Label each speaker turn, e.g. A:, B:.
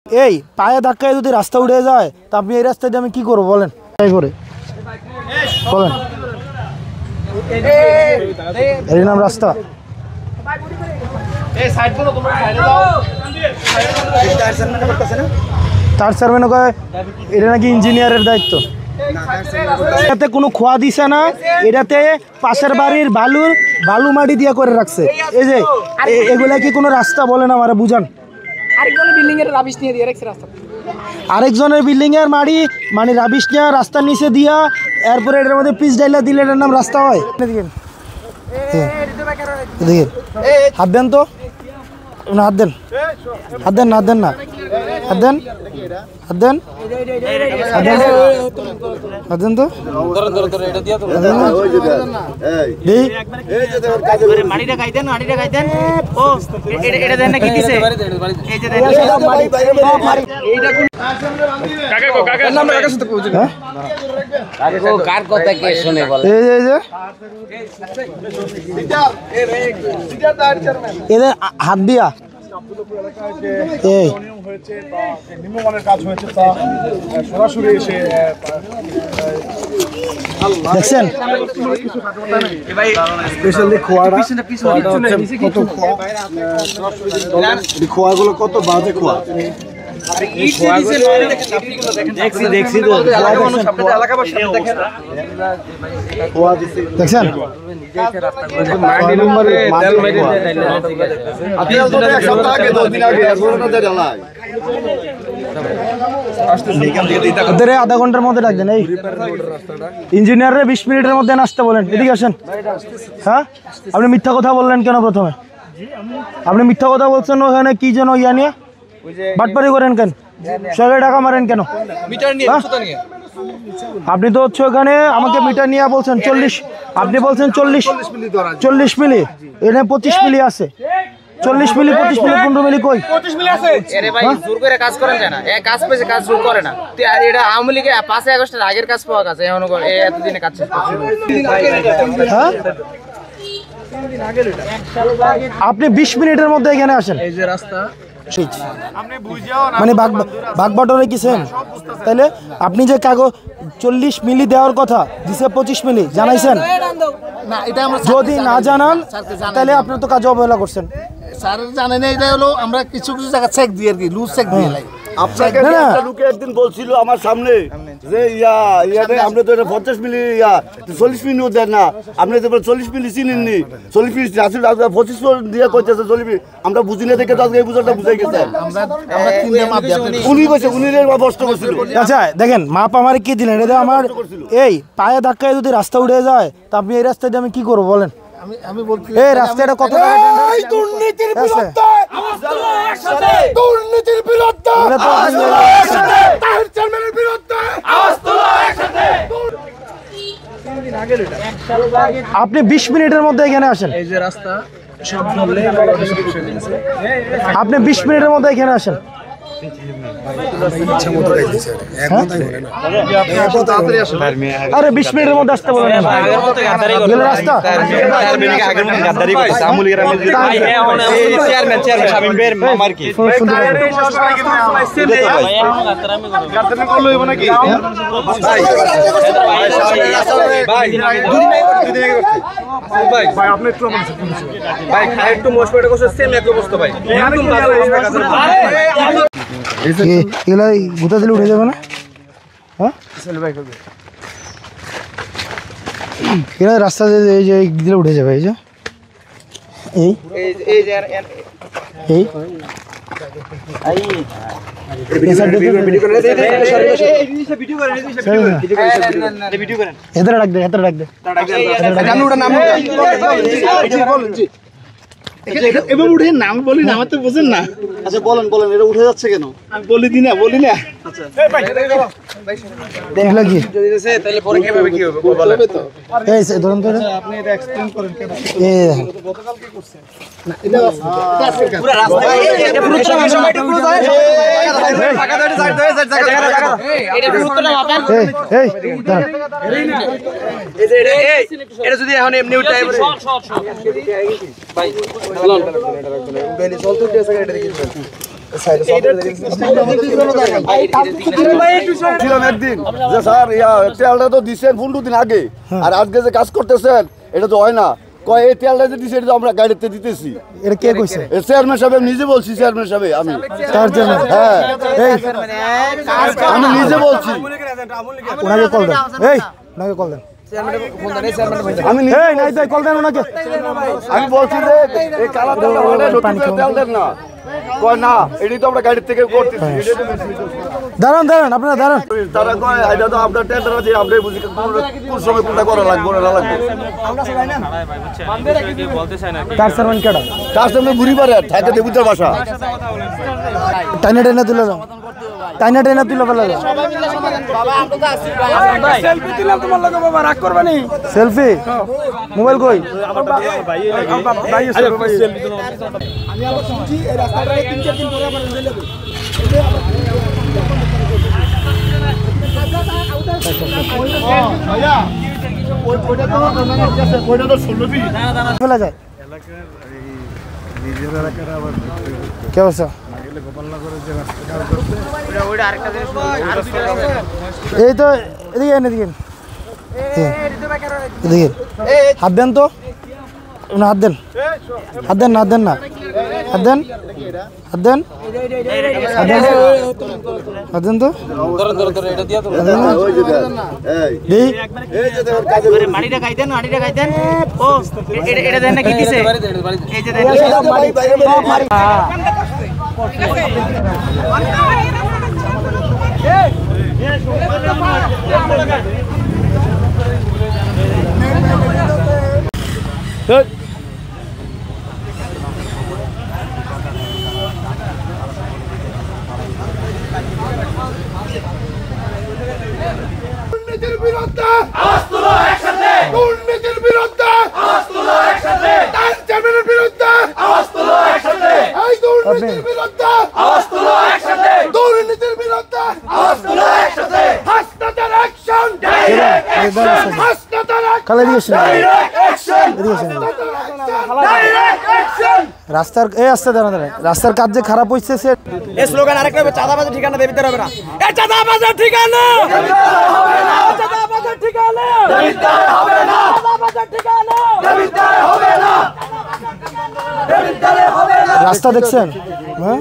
A: এই পায়ে ধাক্কায় যদি রাস্তা উঠে যায় তা আপনি এই রাস্তা দিয়ে আমি কি করবো বলেন? তাই করে বলেন, এর নাম রাস্তা? তার চেয়ারম্যান কয় এটা নাকি ইঞ্জিনিয়ারের দায়িত্ব। এটাতে কোনো খোয়া দিছে না, এটাতে পাশের বাড়ির বালু মাটি দিয়ে করে রাখছে। এই যে এগুলা কি কোনো রাস্তা বলেন আমারে বুঝান? আরেকজনের বিল্ডিং এর মাটি মানে রাবিশ নিয়ে রাস্তার নিচে দিয়া এরপরে এটার মধ্যে পিচ ডাইলা দিলে এটার নাম রাস্তা হয়? দেখেন হাত দেন তো, হাত দেন, হাত দেন, হাত দেন না, হাত দেন, হাত দেন, হাত দেন তো। এদের হাত দিয়া দেখছেন
B: খোয়াগুলো কত বাজে খোয়া।
A: দেখছেন আধা ঘন্টার মধ্যে ডাকবেন। এই ইঞ্জিনিয়ারের 20 মিনিটের মধ্যে আসতে বলেন। এদিকে আসেন। হ্যাঁ, আপনি মিথ্যা কথা বললেন কেন? প্রথমে আপনি মিথ্যা কথা বলছেন ওখানে কি যেন ইয়া নিয়ে বাটপারি করেন কেন? সরকারি টাকা মারেন কেন? আপনি তো হচ্ছে ওখানে আমাকে মিটার নিয়ে বলছেন 40, আপনি বলছেন 40 মিলি, এখানে 25 মিলি আছে। 40 মিলি 25 মিলি 15 মিলি কই? 25 মিলি আছে। আরে ভাই জোর করে কাজ করেন না, এই কাজ পেছে কাজ শুরু করে না। এটা আওয়ামী লীগে 5 আগস্টের আগের কাজ পাওয়া গেছে, এখন এতদিনে কাজ শেষ করছে। হ্যাঁ, আপনি 20 মিনিটের মধ্যে এখানে আসেন। এই যে রাস্তা মানে বাগবাটরে কিছেন, তাহলে আপনি যে কাগজ 40 মিলি দেওয়ার কথা দিছে 25 মিলি জানাইছেন? যদি না জানান তাহলে আপনি তো কাজ অবহেলা করছেন।
B: স্যার জানেন এটা হলো আমরা কিছু কিছু জায়গা চেক দিই আর কি, লুজ চেক দিয়ে লাই। আপনাকে একটা লোকে একদিন বলছিল আমার সামনে যে ইয়াতে আমরা তো 50 মিলি 40 মিলিও দেন না, আপনি তো 40 মিলি চিনেননি, 40 মিলি রাসুল 25 দিয়ে কইতেছে 40 মিলি। আমরা বুঝি না দেখে তো আজকে এই বুঝাটা বুঝাই গেছে। আমরা তিনটা মাপ দিই, উনি কইছে উনি বস্ত করছিল।
A: আচ্ছা দেখেন মাপ আমার কি দিলেন? এটা আমার এই পায়ে ধাক্কায় যদি রাস্তা উঠে যায় তা আপনি এই রাস্তা দিয়ে আমি কি করবো বলেন? আমি বলছি এই রাস্তাটা কত টাকা টেন্ডার? দুর্নীতির বিরুদ্ধে আওয়াজ তুলো একসাথে, দুর্নীতির বিরুদ্ধে আওয়াজ তুলো একসাথে, তাহির চেয়ারম্যানের বিরুদ্ধে আওয়াজ তুলো একসাথে। আপনি 20 মিনিটের মধ্যে এখানে আসেন। এই যে রাস্তা সব ধরলে আপনি 20 মিনিটের মধ্যে এখানে আসেন। আরে 20 মিনিটের মধ্যে আসতে বলেন। রাস্তা এগুলা গুতা দিলে উঠে যাবে না? হ্যাঁ, এগুলা রাস্তা এই যে দিলে উঠে যাবে। এই যে এই এদের ডাক দে, এদের ডাক দে। এবার উঠে নাম বলি না, আমার তো বোঝেন না।
B: আচ্ছা বলেন বলেন, এটা উঠে যাচ্ছে কেন?
A: আমি বলি না। আচ্ছা দেখলা কি তাহলে পরে কিভাবে কি হবে বলেন তো। এই ধরুন তো আপনি এটা এক্সপ্লেইন করেন কেন? এই গতকাল কি করছেন না, এটা পুরো রাস্তা এটা পুরো সময়টা পুরো যায়। টাকা ধরে সাইড এটা পুরো না মাপেন। এই এটা যদি এখন এমনি উঠাই ভাই চলতে আছে এটা দেখি।
B: ছিলাম একদিন যে স্যার তেলটা তো দিচ্ছেন 15 দিন আগে, আর আজকে যে কাজ করতেছেন এটা তো হয় না। কয় এই তেলটা যে দিচ্ছে এটা তো আমরা গাড়িতে দিতেছি।
A: এটা কে কইছে?
B: চেয়ারম্যান সাহেব নিজে বলছি, চেয়ারম্যান সাহেব আমি
A: তার জন্য
B: হ্যাঁ আমি নিজে বলছি।
A: ওনাকে কল দেন, এই ওনাকে কল দেন,
B: আমি
A: এই নাই তাই কল দেন ওনাকে।
B: আমি বলছি যে এই কালা তেলটা হলে নতুন করে তেল দেন না। কয় না এটাই তো আমরা গাড়ির থেকে করতেছি। এটাই তো বেশি।
A: দাঁড়ান দাঁড়ান, আপনারা দাঁড়ান।
B: তারা কয় এটা তো আপনার টেন্ডার আছে, আমরা বুঝি কোন সময় কোনটা করা লাগবে না লাগবে।
A: কার সারমান কেডা?
B: তার সামনে ঘুরি পারে থাকে দেবুতার বাসা।
A: টাইনা টাইনা তুলে যাও, টাইনা টাইনা তুলে ফেলা যাও।
C: সেলফি দিলাম তোমার লগে বাবা, রাগ করবা নি?
A: সেলফি মোবাইল কই?
C: আমি আবার শুনছি এই রাস্তাটা 3-4 দিন পরে আবার রেলে যাবে।
A: ফেলা যায় কি অবস্থা? এই তো এদিকে এদিকে এদিকে হাত দেন তো, হাত দেন, হাত দেন না, হাত দেন না, হাত দেন, হাত দেন, হাত দেন তো
D: মাটিটা খাইতেন, মাটিটা খাইতেন। ও এটা দেন না, কি দিছে? এই যে দেন।
E: দুর্নীতির বিরুদ্ধে আওয়াজ তুলো একসাথে, দুর্নীতির বিরুদ্ধে আওয়াজ তুলো একসাথে, তার চেয়ারম্যানের বিরুদ্ধে আওয়াজ তুলো একসাথে, এই দুর্নীতির বিরুদ্ধে আওয়াজ তুলো একসাথে, দুর্নীতির বিরুদ্ধে আওয়াজ তুলো একসাথে, হাসনাতার অ্যাকশন, ডাইরেক্ট অ্যাকশন, হাসনাতার
A: কালে দিয়েছেন
E: ডাইরেক্ট অ্যাকশন, ডাইরেক্ট অ্যাকশন।
A: রাস্তার এই রাস্তা দাঁড়ান দাঁড়ান, রাস্তার কাজ যে খারাপ হচ্ছে সে
C: এই স্লোগান আরেকটা হবে, চাঁদাবাজের ঠিকানা দেবিতে হবে না। এই চাঁদাবাজের ঠিকানা দেবিতে হবে না, চাঁদাবাজের ঠিকানা দেবিতে হবে না, চাঁদাবাজের ঠিকানা দেবিতে হবে না, দেবিতে হবে না।
A: রাস্তা দেখছেন? হ্যাঁ